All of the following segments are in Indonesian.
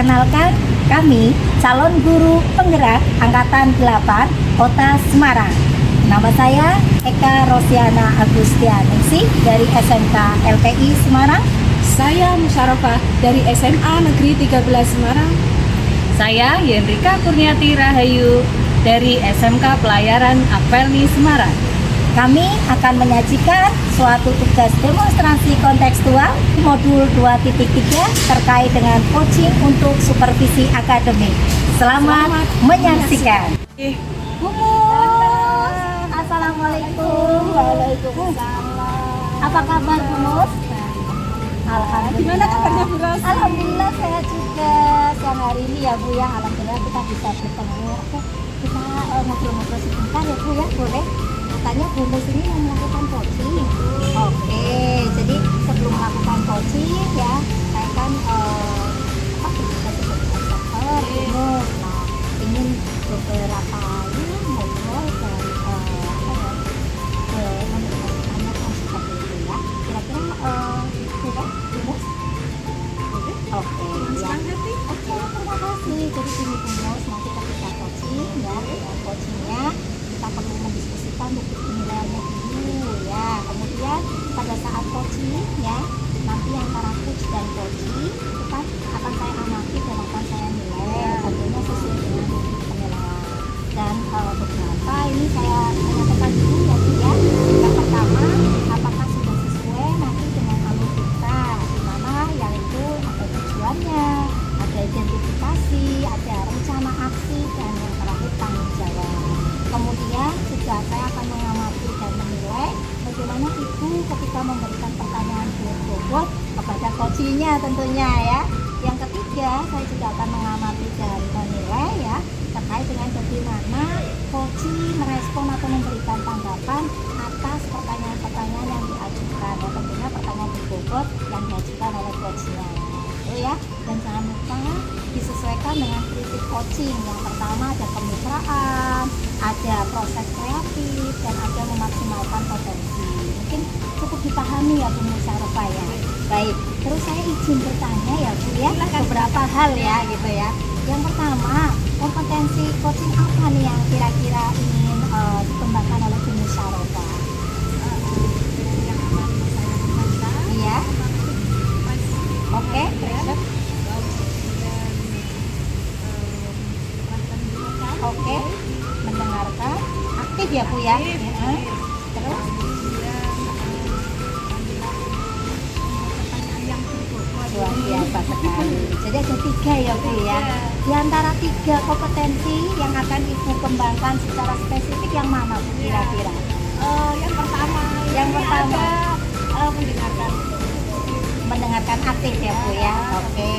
Perkenalkan, kami calon guru penggerak Angkatan 8 Kota Semarang. Nama saya Eka Rosiana Agustianingsih dari SMK LPI Semarang. Saya Musyarofa dari SMA Negeri 13 Semarang. Saya Yendrika Kurniati Rahayu dari SMK Pelayaran Apelni Semarang. Kami akan menyajikan suatu tugas demonstrasi kontekstual modul 2.3 terkait dengan coaching untuk supervisi akademik. Selamat menyaksikan. Bumus, Assalamualaikum. Waalaikumsalam. Apa kabar Bumus? Alhamdulillah. Gimana kabarnya Bu Ros? Alhamdulillah sehat juga. Siang hari ini ya Bu ya, alhamdulillah kita bisa bertemu. Oke, kita ngobrol-ngobrol sebentar ya Bu ya, boleh? Katanya Bu Mus ini mau melakukan coaching. Oke, jadi sebelum melakukan coaching ya, saya kan bertugas sebagai observer Bu Mus. Nah, ingin beberapa ngobrol dan menanyakan seperti itu ya. Kira-kira Bu Mus? Oke, ya. Oke, terima kasih. Jadi gini Bu Mus, nanti ketika coaching ya, dengan coachingnya kita perlu mendiskusikan bukti penilaiannya dulu ya. Kemudian pada saat coaching ya, nanti antara coach dan coaching itu kan akan saya amati dan akan saya nilai tentunya sesuai dengan bukti penilaian. Dan beberapa ini saya tanyakan dulu ya Bu ya. Yang pertama, apakah sudah sesuai nanti dengan alur kita, di mana yang itu ada tujuannya, ada identifikasi, ada rencana aksi, dan yang terakhir tanggung jawab. Kemudian juga saya akan mengamati dan menilai bagaimana ibu ketika memberikan pertanyaan bobot kepada coachingnya tentunya ya. Yang ketiga, saya juga akan mengamati dan menilai ya terkait dengan bagaimana coaching merespon atau memberikan tanggapan atas pertanyaan-pertanyaan yang diajukan ya, tentunya pertanyaan berbobot yang diajukan oleh coachnya itu ya. Dan jangan lupa disesuaikan dengan prinsip coaching. Yang pertama ada kemitraan, ada proses kreatif, dan ada memaksimalkan potensi. Mungkin cukup dipahami ya Bu Musyarofa ya. Baik, terus saya izin bertanya ya Bu ya, beberapa hal ya gitu ya. Yang pertama, kompetensi coaching apa nih yang kira-kira ingin dikembangkan oleh Bu Musyarofa? Yang akan saya kembangkan. Iya. Oke. Oke, mendengarkan, aktif ya Bu ya. Terus luar biasa sekali. Jadi ada 3 ya Bu ya. Di antara 3 kompetensi yang akan Ibu kembangkan secara spesifik yang mana Bu kira-kira? Yang pertama Mendengarkan aktif ya Bu ya. Oke.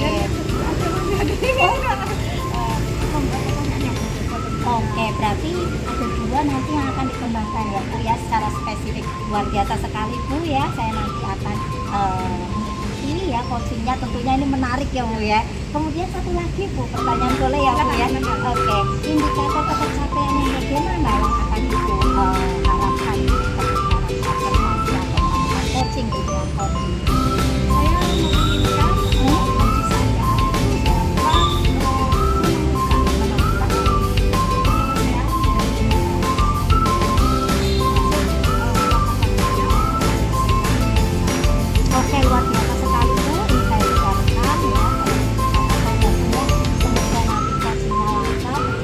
Oke, berarti ada 2 nanti yang akan dikembangkan ya Bu ya secara spesifik. Luar biasa sekali Bu ya. Saya nanti akan mengikuti ya coachingnya, tentunya ini menarik ya Bu ya. Kemudian satu lagi Bu, pertanyaan boleh ya Bu ya. Oke, indikator pencapaian yang bagaimana yang akan Ibu harapkan ketika akan melakukan coaching di dalam coaching? saya menginginkan coaching saya itu Oke, luar biasa sekali Bu. Ini saya ucapkan ya. Semoga nanti coachingnya lancar.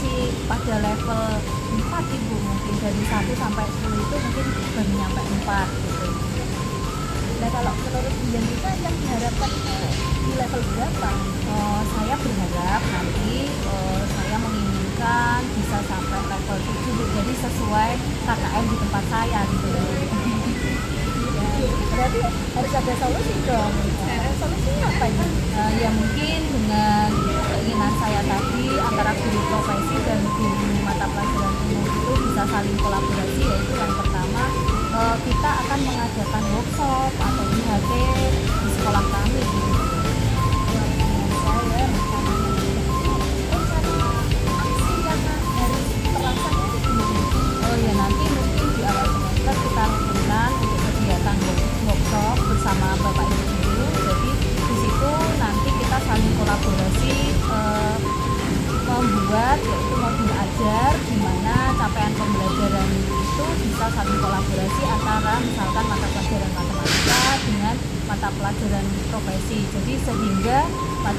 masih pada level 4 Ibu, mungkin dari 1 sampai 10 itu mungkin baru nyampe 4 gitu. Nah kalau menurut Bu Yendrika yang diharapkan itu di level berapa? Saya berharap nanti saya menginginkan bisa sampai level 7 Bu. Jadi sesuai KKM di tempat saya gitu. Berarti harus ada solusi dong. Solusinya apa ini? Ya mungkin dengan keinginan saya tadi antara guru profesi dan guru mata pelajaran umum itu bisa saling kolaborasi, yaitu yang pertama kita akan mengadakan workshop atau IHT di sekolah kami gitu. Saya rencana aksi yang harus terlaksana itu gimana? Oh ya, nanti mungkin di awal semester kita lakukan untuk kegiatan workshop bersama Bapak Ibu guru. Jadi di situ nanti kita saling kolaborasi membuat yaitu modul ajar di mana capaian pembelajaran itu bisa saling kolaborasi antara misalkan mata pelajaran matematika dengan mata pelajaran profesi. Jadi sehingga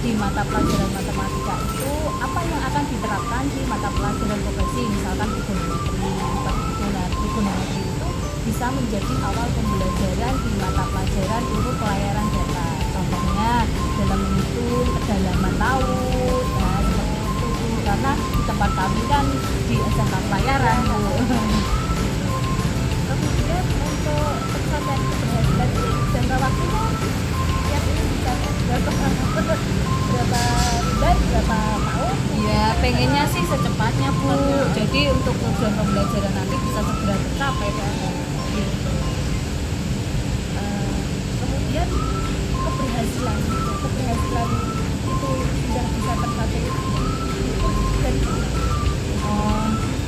di mata pelajaran matematika itu apa yang akan diterapkan di mata pelajaran profesi, misalkan trigonometri itu bisa menjadi awal pembelajaran di mata pelajaran ilmu pelayaran data. Contohnya dalam menghitung kedalaman laut, nah seperti itu Bu. Karena di tempat kami kan di SMK pelayaran Bu. Kemudian untuk pencapaian keberhasilan ini jangka waktunya yang ingin dicapai berapa bulan, berapa tahun? Ya pengennya sih secepatnya Bu. Jadi untuk tujuan pembelajaran nanti bisa segera tercapai kan. Gitu. Kemudian keberhasilan itu sudah bisa tercapai dari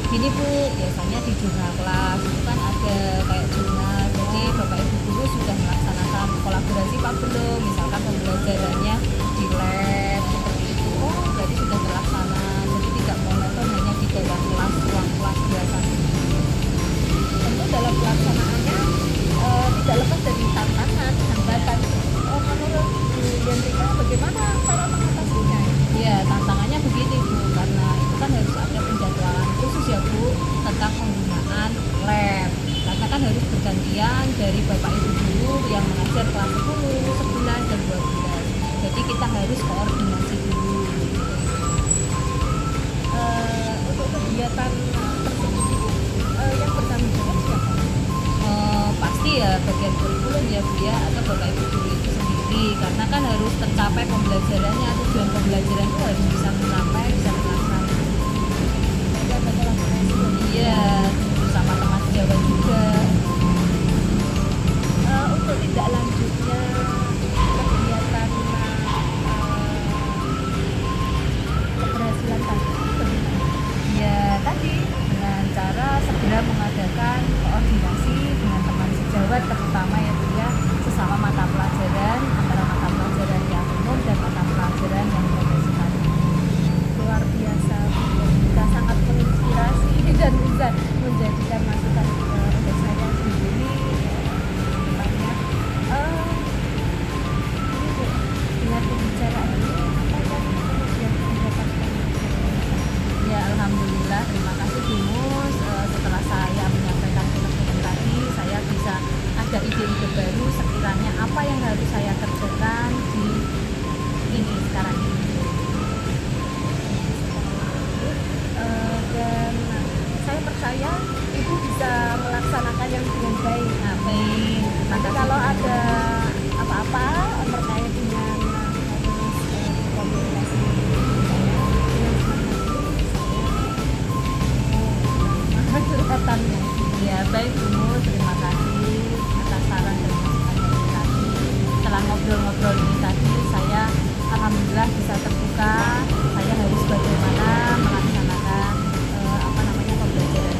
Gini Bu, biasanya di jurnal kelas itu kan ada kayak jurnal. Jadi Bapak Ibu guru sudah melaksanakan kolaborasi Pak belum? Misalkan pembelajarannya di lab seperti itu. Oh, berarti sudah terlaksana. Jadi tidak monoton hanya di dalam kelas, ruang kelas biasa. tentu dalam pelaksanaannya tidak lepas dari tantangan, hambatan. Menurut Bu Yendrika bagaimana cara mengatasinya? Ya, tantangannya begini Bu, karena itu kan harus ada penjadwalan khusus ya Bu tentang penggunaan lab. Karena kan harus bergantian dari Bapak Ibu guru yang mengajar kelas 10, 11, dan 12. Jadi kita harus koordinasi dulu. Untuk kegiatan tersebut yang bertanggung jawab siapa? Pasti ya bagian kurikulum ya Bu ya, atau Bapak Ibu guru itu sendiri. Karena kan harus tercapai pembelajarannya, tujuan pembelajaran itu harus bisa tercapai, bisa terlaksana. Ada kolaborasi. Iya, bersama teman sejawat juga. Untuk tidak lanjutnya kegiatan keberhasilan tadi bagaimana? Ya tadi dengan cara segera mengadakan koordinasi dengan teman sejawat, terutama ya Bu ya, sesama mata pelajaran antara mata pelajaran yang umum dan mata pelajaran yang profesi tadi. Luar biasa, kita sangat menginspirasi dan bisa menjadikan masukan untuk saya sendiri depannya. Ini Bu, dengan pembicaraan ini apa yang kemudian mendapatkan? Ya alhamdulillah, terima kasih Bu Mus. Setelah saya menyampaikan film-film tadi, saya bisa ada ide-ide baru sekiranya apa yang harus saya kerjakan di ini sekarang ini. Dan saya percaya Ibu bisa melaksanakan yang dengan baik. Amin. Nanti kalau ada apa-apa terkait dengan harus komunikasi saya dengan semangat ini, saya curhatannya. Ya baik Bu Mus, terima kasih atas saran dan masukan dari tadi. Setelah ngobrol-ngobrol ini tadi, saya alhamdulillah bisa terbuka. Saya harus bagaimana melaksanakan pembelajaran.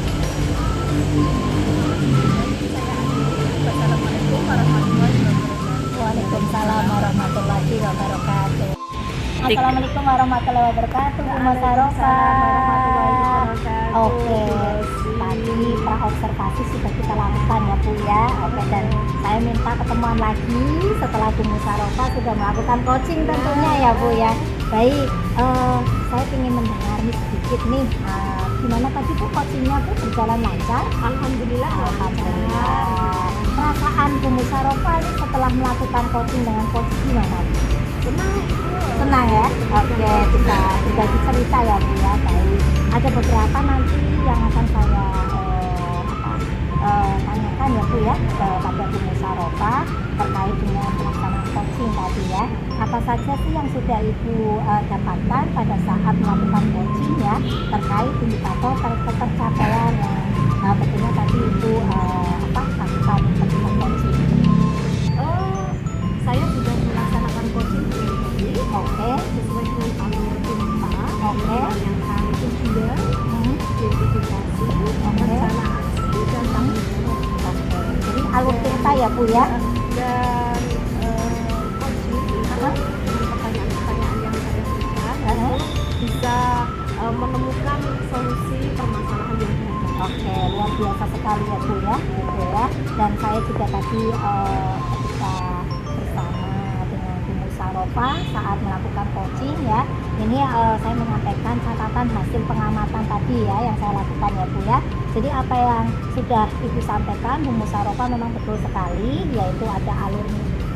Saya akhiri. Wassalamualaikum warahmatullahi wabarakatuh. Waalaikumsalam warahmatullahi wabarakatuh. Assalamualaikum warahmatullahi wabarakatuh, Bu Masarofa. Oke, tadi praobservasi sudah kita lakukan ya Bu ya. Oke, dan saya minta ketemuan lagi setelah Bu Musarofa sudah melakukan coaching tentunya ya Bu ya. Baik, saya ingin mendengar nih sedikit nih, gimana tadi tuh coachingnya tuh berjalan lancar? Alhamdulillah. Alhamdulillah. Perasaan Bu Musyarofa nih setelah melakukan coaching dengan coach gimana? Senang. Senang ya? Oke, bisa berbagi cerita ya Bu ya. Baik, ada beberapa nanti yang akan saya tanyakan ya Bu ya kepada Bu Musyarofa terkait dengan pelaksanaan coaching tadi ya. Apa saja sih yang sudah Ibu dapatkan pada saat melakukan coaching ya, terkait indikator tercapaian yang tentunya tadi Ibu lakukan ketika coaching. Saya sudah melaksanakan coaching tadi. Oke, Sesuai dengan alur kita. Oke. Yang kali kedua, identifikasi, rencana aksi dan tanggung jawab. Oke. Jadi alur cerita ya Bu ya. Dan coaching dengan pertanyaan-pertanyaan yang saya berikan bisa menemukan solusi permasalahan yang ada. Oke, luar biasa sekali ya Bu ya, gitu ya. Dan saya juga tadi ketika bersama dengan Bu Musyarofa saat melakukan coaching ya, ini saya menyampaikan catatan hasil pengamatan tadi ya yang saya lakukan ya Bu ya. Jadi apa yang sudah Ibu sampaikan Bu Musyarofa memang betul sekali, yaitu ada alur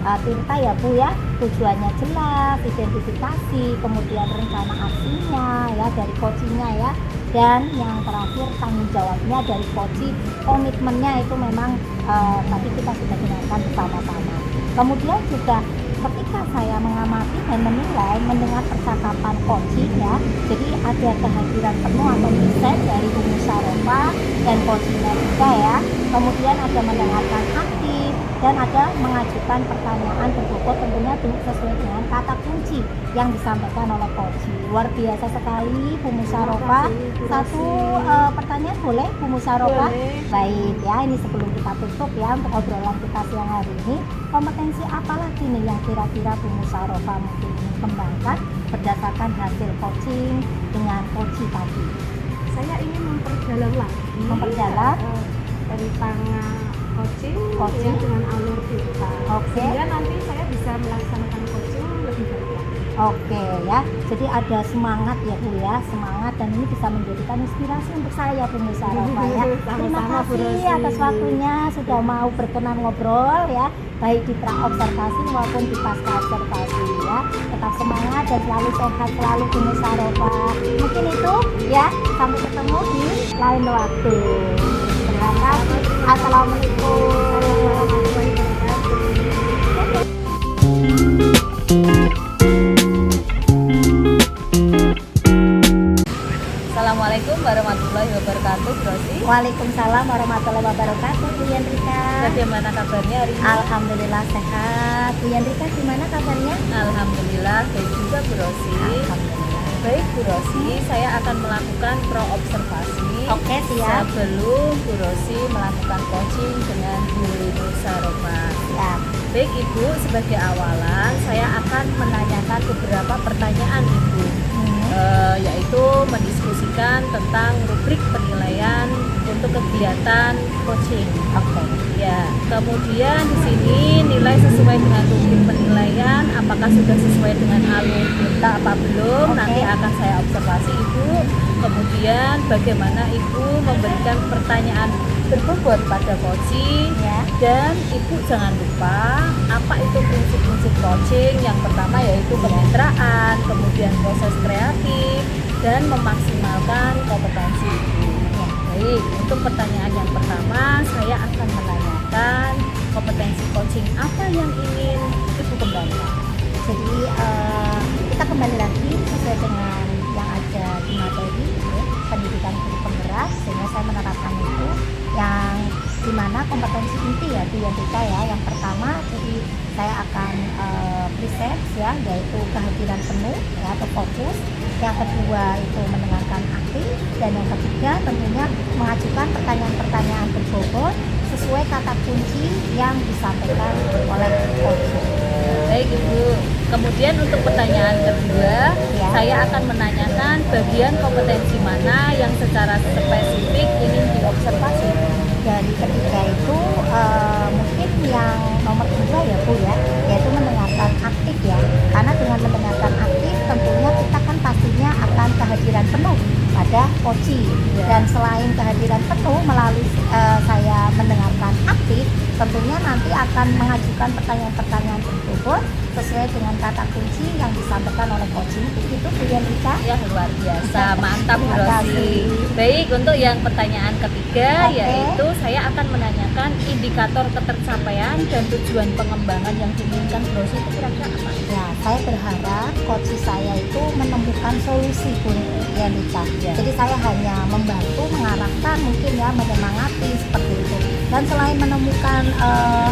cerita ya Bu ya, tujuannya jelas, identifikasi, kemudian rencana aksinya ya dari coachingnya ya, dan yang terakhir tanggung jawabnya dari coaching, komitmennya itu memang tadi kita sudah dengarkan bersama-sama. Kemudian juga ketika saya mengamati dan menilai mendengar percakapan coaching ya, jadi ada kehadiran penuh atau present dari Bu Musyarofa dan coachingnya juga ya, kemudian ada mendengarkan aktif dan ada mengajukan pertanyaan berbobot tentunya sesuai dengan kata kunci yang disampaikan oleh coaching. Luar biasa sekali Bu Musyarofa. Satu pertanyaan boleh Bu Musyarofa? Baik ya, ini sebelum kita tutup ya untuk obrolan kita siang hari ini, kompetensi apa lagi nih yang kira-kira Bu Musyarofa mungkin ingin kembangkan berdasarkan hasil coaching dengan coaching tadi? Saya ingin memperdalam lagi tentang coaching ya, dengan alur kita. Oke. Sehingga nanti saya bisa melaksanakan coaching lebih baik lagi. Oke ya, jadi ada semangat ya Bu ya, semangat, dan ini bisa menjadikan inspirasi untuk saya Bu Musyarofa ya. Terima Sama-sama, Bu kasih Rosi. atas waktunya sudah mau berkenan ngobrol ya, baik di pra observasi maupun di pasca observasi ya. Tetap semangat dan selalu sehat selalu Bu Musyarofa. Mungkin itu ya, sampai ketemu di lain waktu. Terima kasih. Assalamualaikum warahmatullahi wabarakatuh. Assalamualaikum warahmatullahi wabarakatuh, Rosi. Waalaikumsalam warahmatullahi wabarakatuh, Bu Yandrika. Bagaimana kabarnya hari ini? Alhamdulillah sehat. Bu Yandrika gimana kabarnya? Alhamdulillah baik juga, Bu Rosi. Alhamdulillah. Baik, Bu Rosi, saya akan melakukan pro observasi. Oke, siap. Sebelum Bu Rosi melakukan coaching dengan Bu Musyarofa. Siap. Baik Ibu, sebagai awalan saya akan menanyakan beberapa pertanyaan Ibu, yaitu mendiskusikan tentang rubrik penilaian untuk kegiatan coaching. Oke. Ya, kemudian di sini nilai sesuai dengan rubrik penilaian, apakah sudah sesuai dengan alur kita apa belum? Oke. Nanti akan saya observasi Ibu. Kemudian bagaimana Ibu memberikan pertanyaan berbobot pada coaching, Ya. dan Ibu jangan lupa apa itu prinsip-prinsip coaching. Yang pertama yaitu kemitraan, kemudian proses kreatif, dan memaksimalkan kompetensi Ibu. Ya. Baik, untuk pertanyaan yang pertama saya akan menanyakan kompetensi coaching apa yang ingin Ibu kembangkan. Jadi kita kembali lagi sesuai dengan yang ada di materi ya, pendidikan guru penggerak, sehingga saya menerapkan itu yang dimana kompetensi inti ya Bu Yandrika ya. Yang pertama jadi saya akan present ya, yaitu kehadiran penuh ya atau fokus. Yang kedua itu mendengarkan aktif, dan yang ketiga tentunya mengajukan pertanyaan-pertanyaan berbobot sesuai kata kunci yang disampaikan oleh coach. Baik Ibu. Kemudian untuk pertanyaan kedua, Ya. saya akan menanyakan bagian kompetensi mana yang secara spesifik ingin diobservasi. Dari ketiga itu mungkin yang nomor 2 ya Bu ya, yaitu mendengarkan aktif ya, karena dengan mendengarkan aktif tentunya akan mengajukan pertanyaan-pertanyaan tertutup sesuai dengan kata kunci yang disampaikan oleh coaching. Begitu Bu Yandrika? Ya, luar biasa, mantap Bu Terima Rosi. kasih. Baik, untuk yang pertanyaan ketiga, Oke. yaitu saya akan menanyakan indikator ketercapaian dan tujuan pengembangan yang diinginkan Bu Rosi itu kira-kira apa? Ya, saya berharap coach saya itu menemukan solusi Bu Yandrika. Ya. Jadi saya hanya membantu, mengarahkan, mungkin ya menyemangati seperti itu. Dan selain menemukan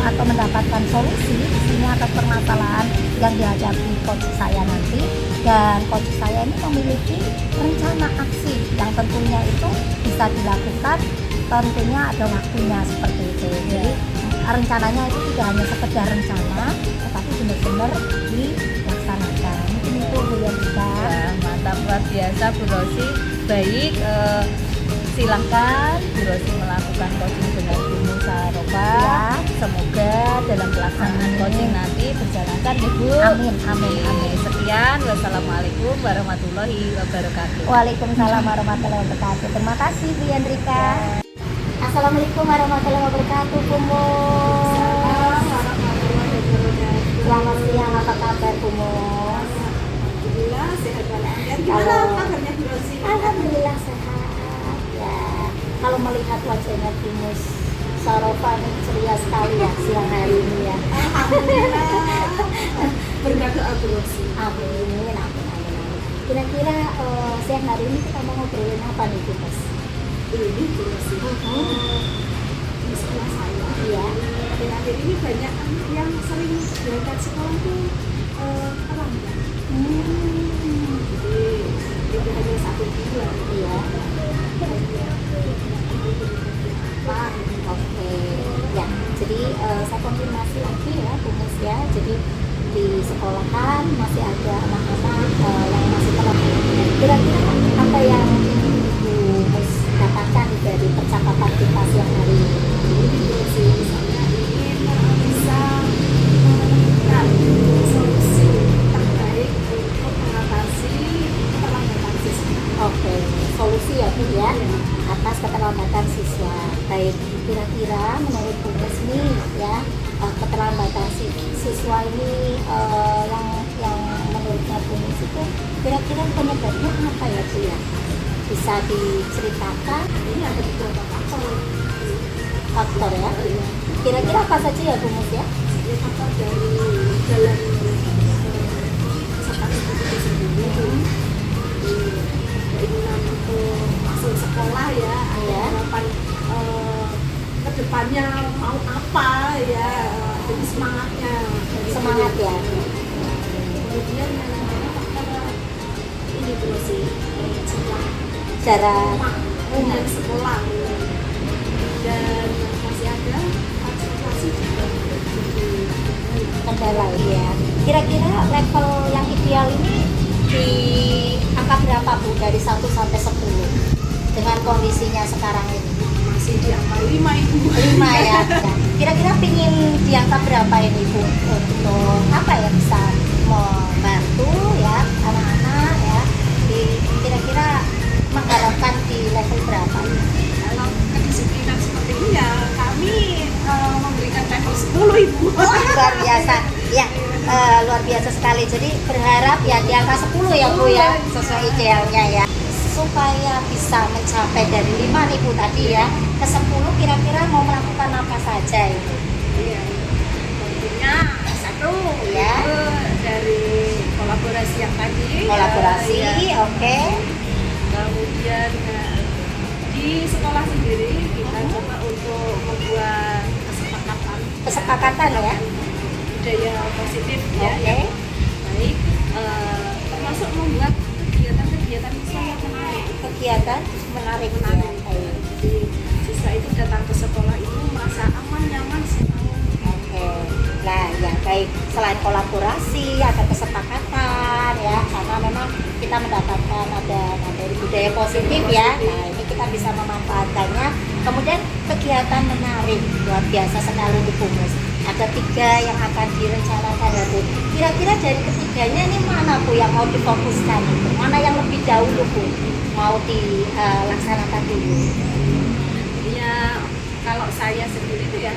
atau mendapatkan solusi di sini atas permasalahan yang dihadapi coach saya nanti, dan coach saya ini memiliki rencana aksi yang tentunya itu bisa dilakukan, tentunya ada waktunya seperti itu. Jadi rencananya itu tidak hanya sekedar rencana, tetapi benar-benar dilaksanakan. Mungkin itu Bu Yandrika. Ya, mantap, luar biasa Bu Rosi. Baik, silahkan Bu Rosi melakukan coaching dengan Bu Musarofa. Ya. Semoga dalam pelaksanaan Amin. coaching nanti berjalankan ya Bu. Amin, amin, amin. Sekian, wassalamualaikum warahmatullahi wabarakatuh. Waalaikumsalam warahmatullahi wabarakatuh. Terima kasih Bu Yandrika. Assalamualaikum warahmatullahi wabarakatuh, Bu Mus. Selamat siang, apa kabar Bu Mus? Alhamdulillah sehat walafiat. Gimana Kalau- kabarnya Bu Rosi? Alhamdulillah sehat. Ya, kalau melihat wajahnya Bu Mus Sarofa ini ceria sekali ya siang hari ini ya. Alhamdulillah. Berkat doa Bu Rosi. Amin, amin, amin, amin. Kira-kira siang hari ini kita mau ngobrolin apa nih Bu Mus? Ini Bu Rosi. Di sekolah saya. Iya. Akhir-akhir ini banyak anak yang sering berangkat sekolah tuh terlambat. Jadi itu hanya 1 bulan. Iya. Pak, Oke, ya. Jadi saya konfirmasi lagi ya, Bu Mus ya. Jadi di sekolahan masih ada anak-anak yang masih telat. Kira-kira apa yang ingin Bu Mus dapatkan dari percakapan kita siang hari ini? ini Bu Rosi, saya ingin bisa menemukan solusi terbaik untuk mengatasi keterlambatan siswa. Oke, solusi ya Bu ya atas keterlambatan siswa. Baik, kira-kira menurut Bu Mus nih ya keterlambatan siswa ini yang menurutnya Bu Mus itu kira-kira penyebabnya apa ya Bu ya? Bisa diceritakan Ini ada beberapa faktor. faktor ya? Kira-kira apa saja ya Bu Mus ya? Jadi faktor dari dalam peserta didik itu sendiri, keinginan untuk masuk sekolah ya, ada Iya. harapan kedepannya mau apa ya, jadi semangatnya dari Semangat diri. ya. Kemudian yang namanya faktor ini terus sih Jarak rumah sekolah, dan masih ada transportasi juga jadi kendala ya. Kira-kira level yang ideal ini di angka berapa Bu dari 1 sampai 10 dengan kondisinya sekarang ini? masih di angka 5 Ibu. 5 ya. Ya. Kira-kira pingin di angka berapa ini Bu untuk apa ya bisa membantu ya anak-anak ya kira-kira mengharapkan di level berapa? Kalau kedisiplinan seperti ini ya kami memberikan level 10 Ibu. Luar biasa ya, luar biasa sekali. Jadi berharap ya di angka 10 ya Bu ya sesuai idealnya ya, supaya bisa mencapai dari 5 nih Bu tadi ya ke 10 kira-kira mau melakukan apa saja Ibu? Iya. Tentunya satu Ya. itu dari kolaborasi yang tadi. Kolaborasi, ya. oke. Kemudian di sekolah sendiri kita coba untuk membuat Kesepakatan ya. budaya positif ya Oke. yang baik, termasuk membuat kegiatan-kegiatan siswa yang menarik. Kegiatan menarik ya. Baik. Jadi siswa itu datang ke sekolah itu merasa aman, nyaman, senang. Oke, nah ya baik. Selain kolaborasi, ada kesepakatan ya, karena memang kita mendapatkan ada materi budaya positif ya. Nah ini kita bisa memanfaatkannya. Kemudian kegiatan menarik, luar biasa sekali di Bu Mus. Ada 3 yang akan direncanakan ya Bu. Kira-kira dari ketiganya ini mana Bu yang mau difokuskan itu? Mana yang lebih dahulu Bu mau dilaksanakan dulu? Ya kalau saya sendiri itu ya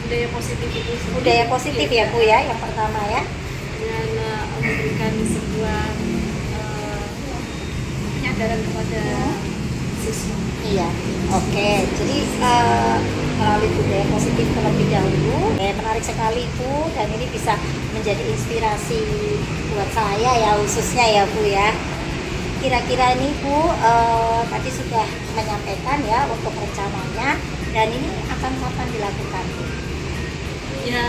budaya positif itu sendiri. Budaya positif ya Bu ya, yang pertama ya. Dengan memberikan sebuah penyadaran kepada siswa. Iya, oke. Jadi melalui budaya positif terlebih dahulu, menarik sekali Bu, dan ini bisa menjadi inspirasi buat saya ya, khususnya ya Bu ya. Kira-kira ini Bu tadi sudah menyampaikan ya untuk rencananya, dan ini akan kapan dilakukan Bu? Ya,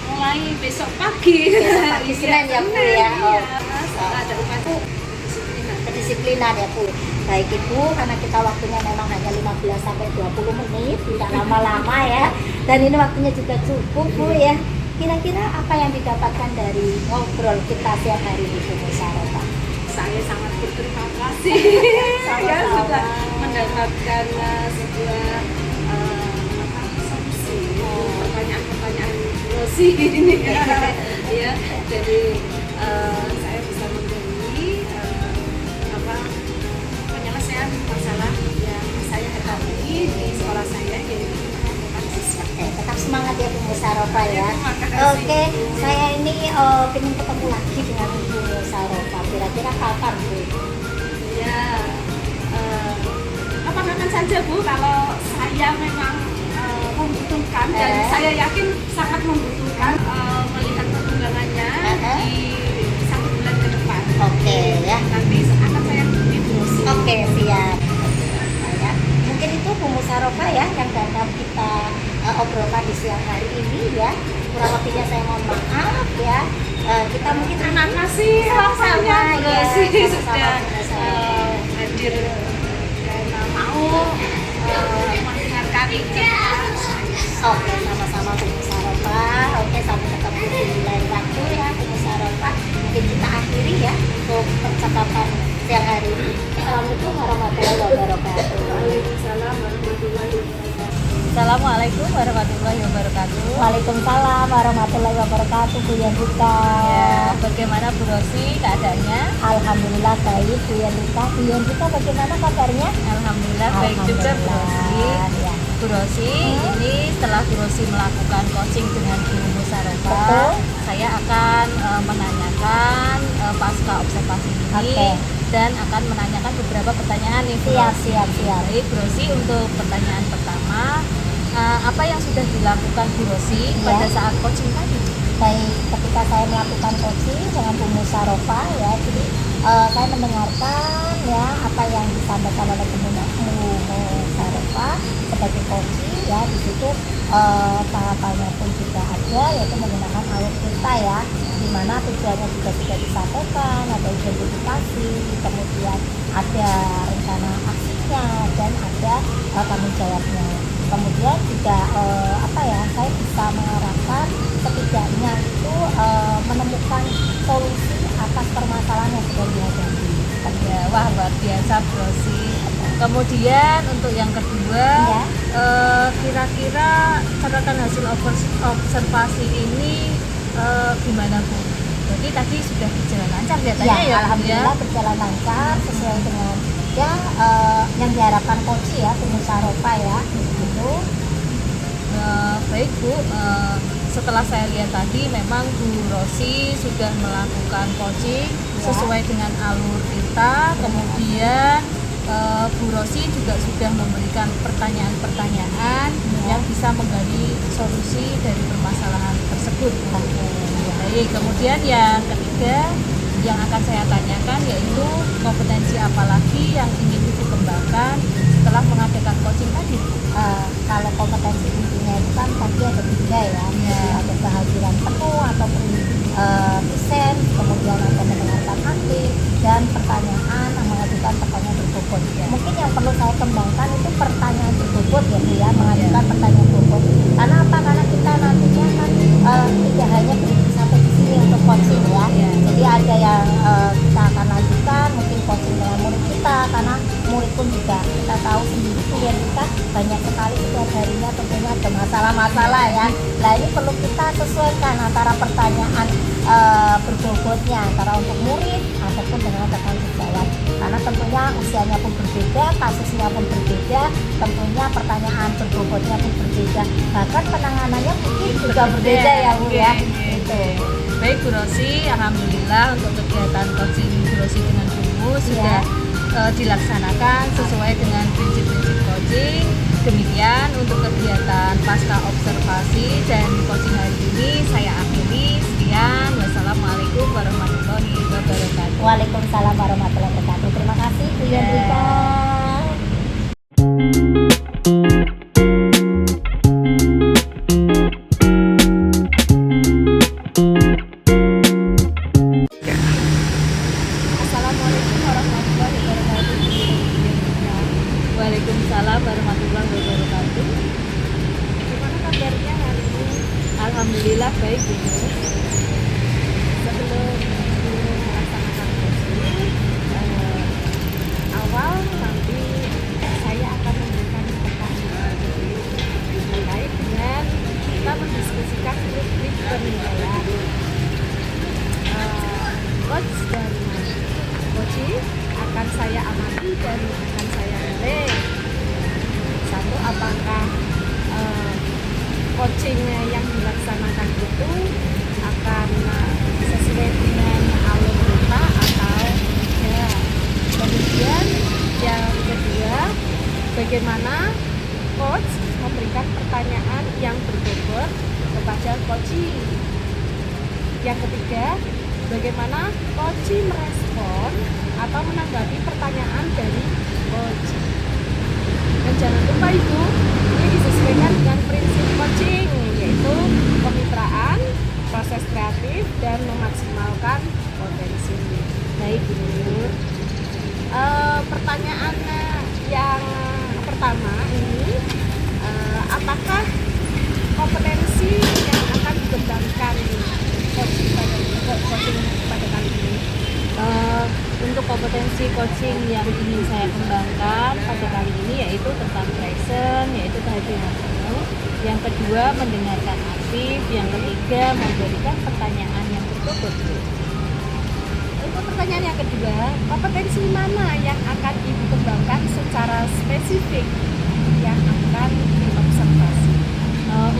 mulai besok pagi. Besok pagi Senin ya Bu ya. Iya, ada upacara Kedisiplinan ya Bu. Baik Ibu, karena kita waktunya memang hanya 15 sampai 20 menit, tidak lama-lama ya. Dan ini waktunya juga cukup Bu ya. Kira-kira apa yang didapatkan dari ngobrol kita siang hari ini Bu Musyarofa? Saya sangat berterima kasih ya sudah mendapatkan sebuah solusi pertanyaan-pertanyaan Rosi ini ya. Jadi saya bisa memberi penyelesaian masalah yang saya hadapi di sekolah saya, yaitu mengumpulkan siswa. Tetap semangat ya Bu Musyarofa ya. Terima kasih. Oke, saya ini ingin ketemu lagi dengan Bu Musyarofa. Kira-kira kapan Bu? Ya, kapan-kapan saja Bu, kalau saya memang membutuhkan, dan saya yakin sangat membutuhkan melihat perkembangannya di 1 bulan ke depan. Oke ya. Nanti akan saya hubungi Bu Rosi. Oke, siap. Ya. Mungkin itu Bu Musyarofa ya yang dapat kita obrolkan di siang hari ini ya. Kurang lebihnya saya mohon maaf ya. Kita mungkin Terima kasih rasanya Bu ya, Rosi sama-sama, sudah hadir dan mau mendengarkan Oke, sama-sama Bu Musyarofa. Oke, sampai ketemu di lain waktu ya Bu Musyarofa. Mungkin kita akhiri ya untuk percakapan siang hari ini. Assalamualaikum warahmatullahi wabarakatuh. Waalaikumsalam warahmatullahi wabarakatuh. Assalamualaikum warahmatullahi wabarakatuh. Waalaikumsalam warahmatullahi wabarakatuh Bu Yantika. Ya, bagaimana Bu Rosi keadaannya? Alhamdulillah baik Bu Yantika. Bu Yantika bagaimana kabarnya? Alhamdulillah baik juga Bu Rosi. Ya. Bu Rosi, ini setelah Bu Rosi melakukan coaching dengan Bu Musyarofa, Betul. saya akan menanyakan pasca observasi ini. Oke. Dan akan menanyakan beberapa pertanyaan nih Bu Siap, Rosi. siap, siap. Baik Bu Rosi, untuk pertanyaan pertama, apa yang sudah dilakukan Bu Rosi Ya. pada saat coaching tadi? Baik, ketika saya melakukan coaching dengan Bu Musyarofa ya, jadi saya mendengarkan ya apa yang disampaikan oleh Bu Musyarofa sebagai coaching ya. Di situ tahapannya pun juga ada, yaitu menggunakan alur cerita ya, di mana tujuannya juga sudah disampaikan, ada identifikasi, kemudian ada rencana aksinya, dan ada tanggung jawabnya. Kemudian juga saya bisa mengarahkan setidaknya itu menemukan solusi atas permasalahan yang sedang dihadapi. Ya, wah luar biasa Bu Rosi. Kemudian untuk yang kedua, Ya. kira-kira catatan hasil observasi ini gimana Bu? Jadi tadi sudah berjalan lancar kelihatannya Ya, ya Bu, alhamdulillah berjalan lancar sesuai dengan yang diharapkan coach ya, Bu Musyarofa ya, gitu. Baik Bu, setelah saya lihat tadi memang Bu Rosi sudah melakukan coaching sesuai dengan alur kita. Kemudian Bu Rosi juga sudah memberikan pertanyaan-pertanyaan yang bisa menggali solusi dari permasalahan tersebut. Baik, kemudian yang ketiga yang akan saya tanyakan yaitu kompetensi apa lagi yang ingin Ibu kembangkan setelah mengadakan coaching tadi? Kalau kompetensi intinya itu kan tadi ada 3 ya, ada kehadiran penuh ataupun desain, kemudian ada mendengarkan aktif, dan pertanyaan, mengajukan pertanyaan berbobot. Mungkin yang perlu saya kembangkan itu pertanyaan berbobot ya Bu ya, mengajukan pertanyaan berbobot. Karena apa? Karena kita nantinya kan tidak hanya berhenti sampai di sini untuk coaching ya. Jadi ada yang kita akan lanjutkan mungkin coaching dengan murid kita, karena murid pun juga kita tahu sendiri kuliah kita banyak sekali setiap harinya tentunya ada masalah-masalah ya. Nah ini perlu kita sesuaikan antara pertanyaan berbobotnya antara untuk murid ataupun mendengarkan tanggung jawab, karena tentunya usianya pun berbeda, kasusnya pun berbeda, tentunya pertanyaan berbobotnya pun berbeda, bahkan penanganannya mungkin juga berbeda ya Bu ya. Gitu. Baik Bu Rosi, alhamdulillah untuk kegiatan coaching Bu Rosi dengan Bungu sudah dilaksanakan sesuai dengan prinsip-prinsip coaching. Demikian untuk kegiatan pasca observasi dan coaching hari ini saya akhiri. Sekian, wassalamualaikum warahmatullahi wabarakatuh. Waalaikumsalam warahmatullahi wabarakatuh. Terima kasih Bu Yandrika. Assalamualaikum warahmatullahi wabarakatuh. Waalaikumsalam warahmatullahi wabarakatuh. Gimana kabarnya hari ini? Alhamdulillah baik Bu. Sebelum melaksanakan coaching, awal nanti saya akan memberikan pertanyaan terkait dengan kita mendiskusikan trik penilaian. Coach dan coaching akan saya amati dan akan saya nilai. Satu, apakah coaching yang dilaksanakan itu akan sesuai dengan alur kita atau tidak. Kemudian yang kedua, bagaimana coach memberikan pertanyaan yang berbobot kepada coaching. Yang ketiga, bagaimana coaching merespon atau menanggapi pertanyaan dari coach. Dan jangan lupa Ibu, ini disesuaikan dengan prinsip coaching, yaitu kemitraan, proses kreatif, dan memaksimalkan potensi. Baik Ibu, pertanyaan yang pertama ini, apakah kompetensi yang akan dikembangkan coaching pada kali ini? Untuk kompetensi coaching yang ingin saya kembangkan pada kali ini yaitu tentang present, yaitu kehadiran penuh. Yang kedua, mendengarkan aktif. Yang ketiga, memberikan pertanyaan yang berbobot. Untuk pertanyaan yang kedua, kompetensi mana yang akan Ibu kembangkan secara spesifik yang akan diobservasi?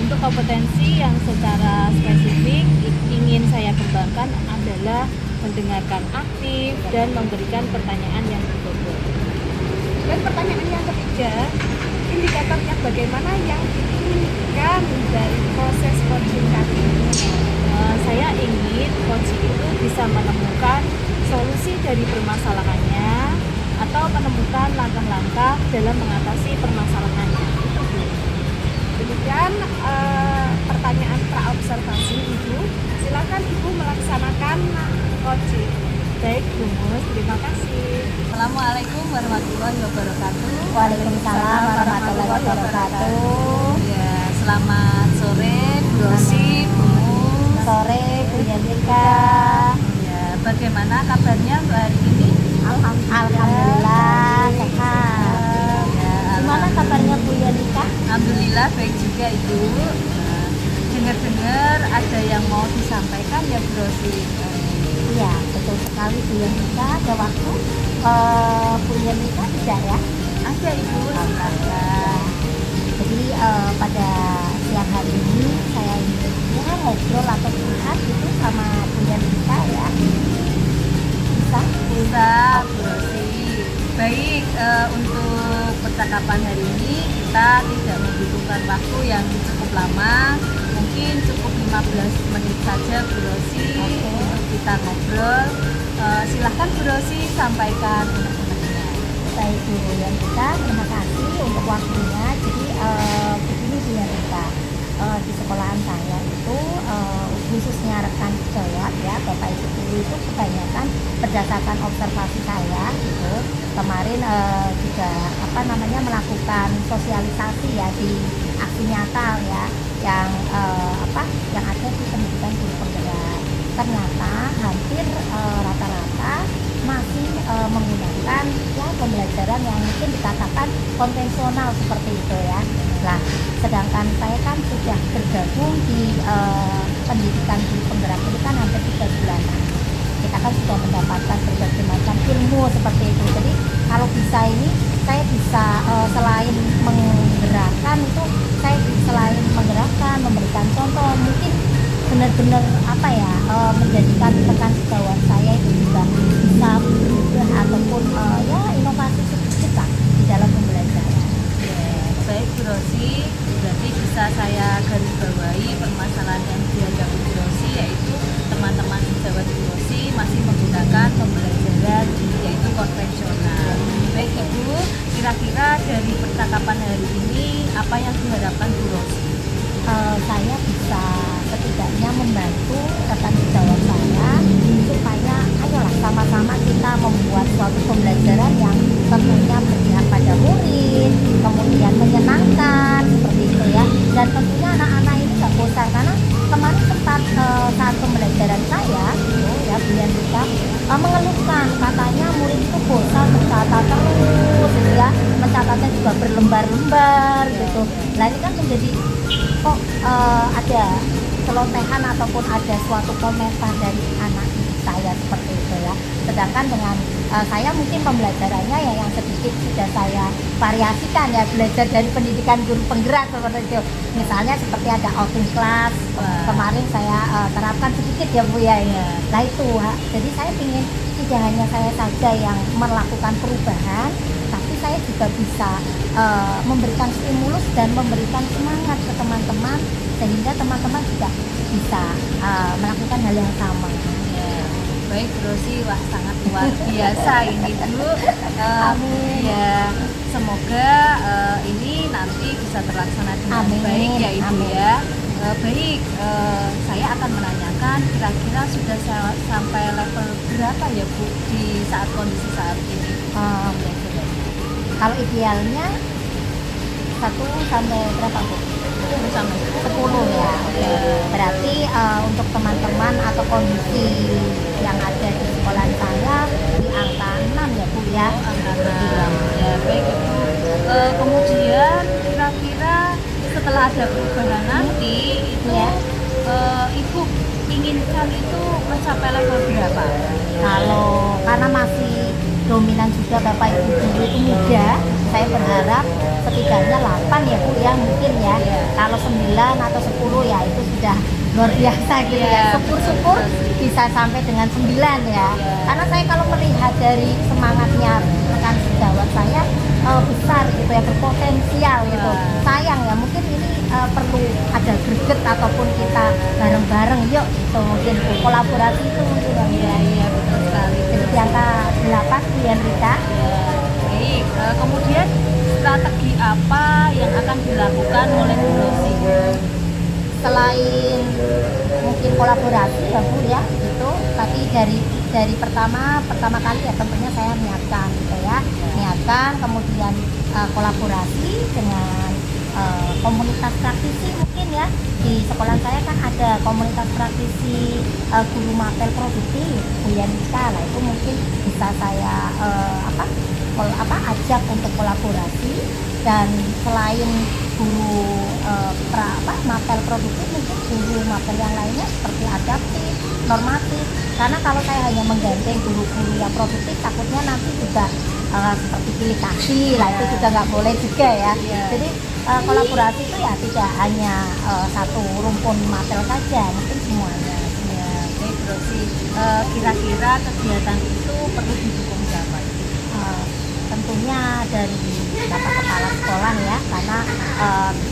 Untuk kompetensi yang secara spesifik ingin saya kembangkan adalah mendengarkan aktif dan memberikan pertanyaan yang berbobot. Dan pertanyaan yang ketiga, indikatornya bagaimana yang diinginkan dari proses coaching kali ini? Saya ingin coaching itu bisa menemukan solusi dari permasalahannya atau menemukan langkah-langkah dalam mengatasi permasalahannya. Demikian pertanyaan pra-observasi Ibu. Silakan Ibu melaksanakan coaching. Baik Bu Mus, terima kasih. Assalamualaikum warahmatullahi wabarakatuh. Waalaikumsalam warahmatullahi wabarakatuh. Ya, selamat sore Bu Rosi, Bu Mus. Sore Bu Yandrika. Ya, bagaimana kabarnya hari ini? Alhamdulillah sehat. Ya, Gimana kabarnya Bu Yandrika? Alhamdulillah baik juga Ibu. Dengar-dengar ada yang mau disampaikan ya Bu Rosi. Iya, betul sekali Bu Yandrika. Ada waktu Bu Yandrika tidak ya? Ada Ibu. Alhamdulillah. Jadi pada siang hari ini saya ingin ngobrol atau curhat gitu sama Bu Yandrika ya. Bisa? Bisa Bu Rosi. Baik, untuk percakapan hari ini kita tidak membutuhkan waktu yang cukup lama, mungkin cukup 15 menit saja Bu Rosi untuk kita ngobrol. Silahkan Bu Rosi sampaikan unek-uneknya. Baik Bu Yandrika, terima kasih untuk waktunya. Jadi begini Bu Yandrika, di sekolahan saya itu khususnya rekan sejawat ya Bapak Ibu guru itu kebanyakan berdasarkan observasi saya gitu. Kemarin juga melakukan sosialisasi ya di aksi nyata ya yang yang ada di pendidikan guru penggerak. Ternyata hampir rata-rata masih menggunakan ya pembelajaran yang mungkin dikatakan konvensional seperti itu ya. Nah, sedangkan saya kan sudah bergabung di pendidikan guru penggerak ini kan hampir 3 bulanan. Kita kan sudah mendapatkan berbagai ilmu seperti itu. Jadi kalau bisa ini saya bisa selain menggerakkan itu, saya selain menggerakkan, memberikan contoh, mungkin benar-benar apa ya, menjadikan rekan sejawat saya itu juga bisa berubah ataupun ya inovasi sedikit lah di dalam pembelajaran. Baik Bu Rosi, berarti bisa saya garis bawahi permasalahan yang dihadapi Bu Rosi, yaitu teman-teman sejawat Bu Rosi masih menggunakan pembelajaran yaitu konvensional. Baik Ibu, kira-kira dari percakapan hari ini apa yang diharapkan Bu Rosi? Saya bisa setidaknya membantu rekan sejawat saya supaya ayolah sama-sama kita membuat suatu pembelajaran yang tentunya berpihak pada murid, kemudian menyenangkan seperti itu ya. Dan tentunya anak-anak ini gak bosan, karena kemarin sempat saat pembelajaran saya gitu ya, Bu Yantika mengeluhkan katanya murid itu bosan mencatat terus gitu ya, mencatatnya juga berlembar-lembar gitu. Nah ini kan menjadi kok ada celotehan ataupun ada suatu komentar dari anak saya seperti itu ya. Sedangkan dengan saya mungkin pembelajarannya ya yang sedikit sudah saya variasikan ya, belajar dari pendidikan guru penggerak seperti itu. Misalnya seperti ada outing class, kemarin saya terapkan sedikit ya Bu ya. Nah itu, jadi saya ingin tidak hanya saya saja yang melakukan perubahan, tapi saya juga bisa memberikan stimulus dan memberikan semangat ke teman-teman, sehingga teman-teman juga bisa melakukan hal yang sama. Baik Bu Rosi, wah sangat luar biasa ini Bu. Amin. Ya, semoga ini nanti bisa terlaksana dengan Amin. baik ya Ibu Amin. ya. Baik, saya akan menanyakan kira-kira sudah sampai level berapa ya Bu di saat kondisi saat ini? Kalau idealnya 1 sampai berapa Bu? 10 ya. Berarti untuk teman-teman atau kondisi yang ada di sekolah saya di angka 6 ya Bu ya. Angka 6. Ya, baik Ibu. Kemudian kira-kira setelah ada perubahan nanti itu Ya. Ibu inginkan itu mencapai level berapa? Kalau karena masih dominan juga Bapak Ibu guru itu muda, saya berharap setidaknya 8 ya Bu ya, mungkin ya. Kalau 9 atau 10 ya itu sudah luar biasa gitu ya. Syukur-syukur bisa sampai dengan 9 ya. Karena saya kalau melihat dari semangatnya rekan sejawat saya besar gitu ya, berpotensial gitu. Sayang ya, mungkin ini perlu ada greget ataupun kita bareng-bareng yuk gitu, mungkin kolaborasi itu mungkin ya. Iya, betul sekali. Jadi di angka 8 Bu Yantika. Baik, kemudian strategi apa yang akan dilakukan oleh Bu Rosi? Selain mungkin kolaborasi ya Bu ya gitu, tapi dari pertama kali ya tentunya saya niatkan gitu ya, kemudian kolaborasi dengan komunitas praktisi mungkin ya. Di sekolah saya kan ada komunitas praktisi guru mapel produktif Bu Yantika. Nah itu mungkin bisa saya ajak untuk kolaborasi. Dan selain guru mapel produktif, mungkin guru mapel yang lainnya seperti adaptif, normatif. Karena kalau saya hanya menggandeng guru-guru yang produktif, takutnya nanti juga seperti pilih kasih lah, itu juga nggak boleh juga ya. Jadi kolaborasi itu ya tidak hanya satu rumpun mapel saja, mungkin semuanya. Ya, baik Bu Rosi. Kira-kira kegiatan itu perlu didukung siapa? Tentunya dari Bapak Kepala Sekolah ya, karena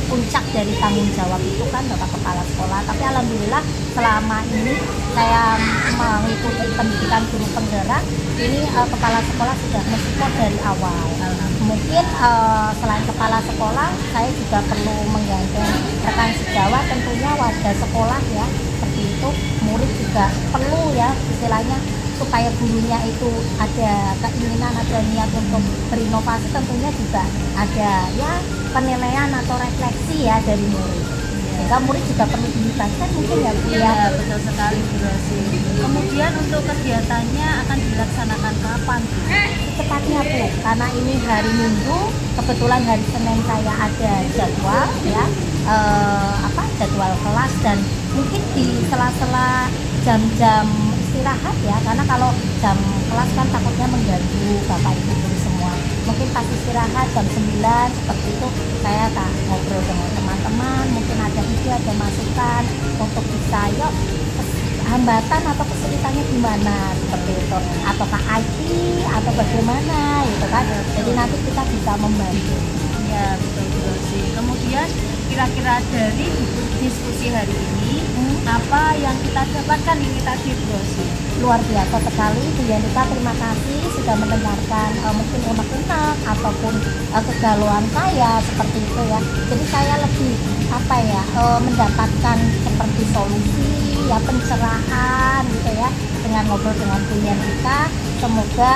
puncak dari tanggung jawab itu kan Bapak Kepala Sekolah. Tapi alhamdulillah selama ini saya mengikuti pendidikan guru penggerak ini, Kepala Sekolah sudah mensupport dari awal. Mungkin selain Kepala Sekolah, saya juga perlu menggandeng rekan sejawat, tentunya warga sekolah ya, seperti itu. Murid juga perlu ya, istilahnya supaya gurunya itu ada keinginan, ada niat untuk berinovasi, tentunya juga ada ya penilaian atau refleksi ya dari murid. Sehingga murid juga perlu dilibatkan mungkin ya Bu ya. Betul sekali Bu Rosi. Kemudian untuk kegiatannya akan dilaksanakan kapan? Secepatnya Bu, karena ini hari Minggu, kebetulan hari Senin saya ada jadwal ya, jadwal kelas, dan mungkin di sela-sela jam-jam istirahat ya, karena kalau jam kelas kan takutnya mengganggu Bapak Ibu guru semua. Mungkin pas istirahat jam 9 seperti itu saya tak ngobrol dengan teman-teman, mungkin ada ide, ada masukan untuk bisa yuk hambatan atau kesulitannya di mana seperti itu, ataukah IT atau bagaimana gitu kan. Jadi nanti kita bisa membantu. Ya betul Bu Rosi. Kemudian kira-kira dari diskusi hari ini apa yang kita dapatkan ini tadi Bu Rosi? Luar biasa sekali Bu Yanika, terima kasih sudah mendengarkan mungkin unek-unek ataupun kegalauan saya seperti itu ya. Jadi saya lebih mendapatkan seperti solusi ya, pencerahan gitu ya, dengan ngobrol dengan Bu Yanika. Semoga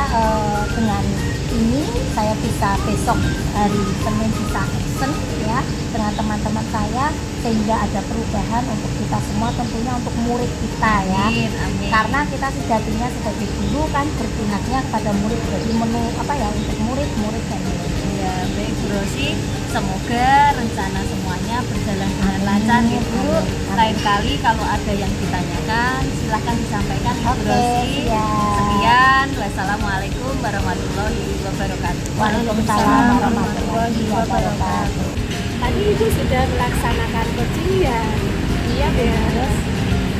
dengan ini saya bisa besok hari Senin bisa action ya dengan teman-teman saya, sehingga ada perubahan untuk kita semua, tentunya untuk murid kita ya. Amin, amin. Karena kita sejatinya sebagai guru kan berpihaknya kepada murid, jadi untuk murid dan murid. Ya baik Bu Rosi, semoga rencana semuanya berjalan dengan lancar ya Bu. Lain kali kalau ada yang ditanyakan silahkan disampaikan ya Bu Rosi. Siap. Sekian, wassalamualaikum warahmatullahi wabarakatuh. Waalaikumsalam warahmatullahi wabarakatuh. Tadi Ibu sudah melaksanakan coaching ya? Iya benar.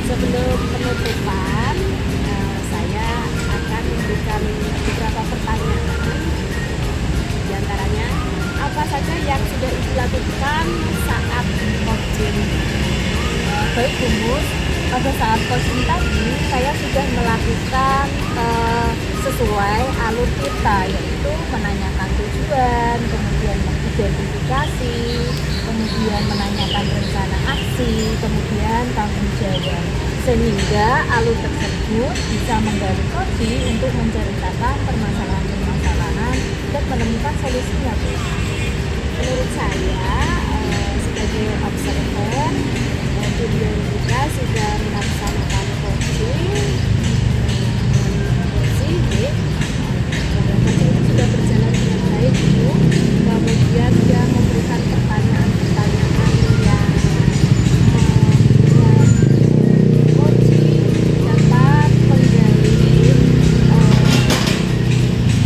Sebelum penutupan, saya akan memberikan beberapa pertanyaan. Di antaranya, apa saja yang sudah Ibu lakukan saat coaching? Baik Bu Mus, pada saat coaching tadi saya sudah melakukan sesuai alur kita, yaitu menanyakan tujuan, kemudian mengidentifikasi, kemudian menanyakan rencana aksi, kemudian tanggung jawab, sehingga alur tersebut bisa menggali coaching untuk menceritakan permasalahan-permasalahan dan menemukan solusinya Bu. Menurut saya, sebagai observer, Bu Yanika sudah melaksanakan coaching sudah berjalan dengan baik Bu. Kemudian dia memberikan pertanyaan-pertanyaan yang membuat coaching dapat menggali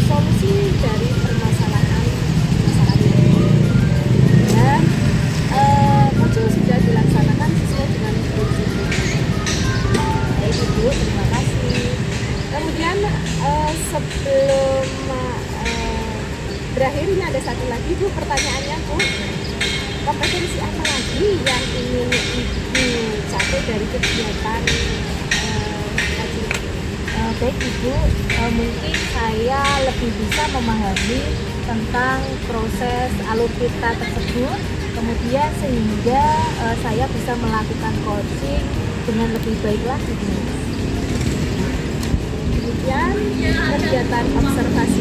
solusi dari permasalahan dan coaching sudah dilaksanakan sesuai dengan prinsip. Baik Ibu, terima kasih. Kemudian sebelum berakhir ini ada satu lagi Bu pertanyaannya Bu. Kompetensi apa lagi yang ingin Ibu capai dari kegiatan tadi? Baik Ibu, mungkin saya lebih bisa memahami tentang proses alur kita tersebut, kemudian sehingga saya bisa melakukan coaching dengan lebih baik lagi Bu. Kemudian kegiatan observasi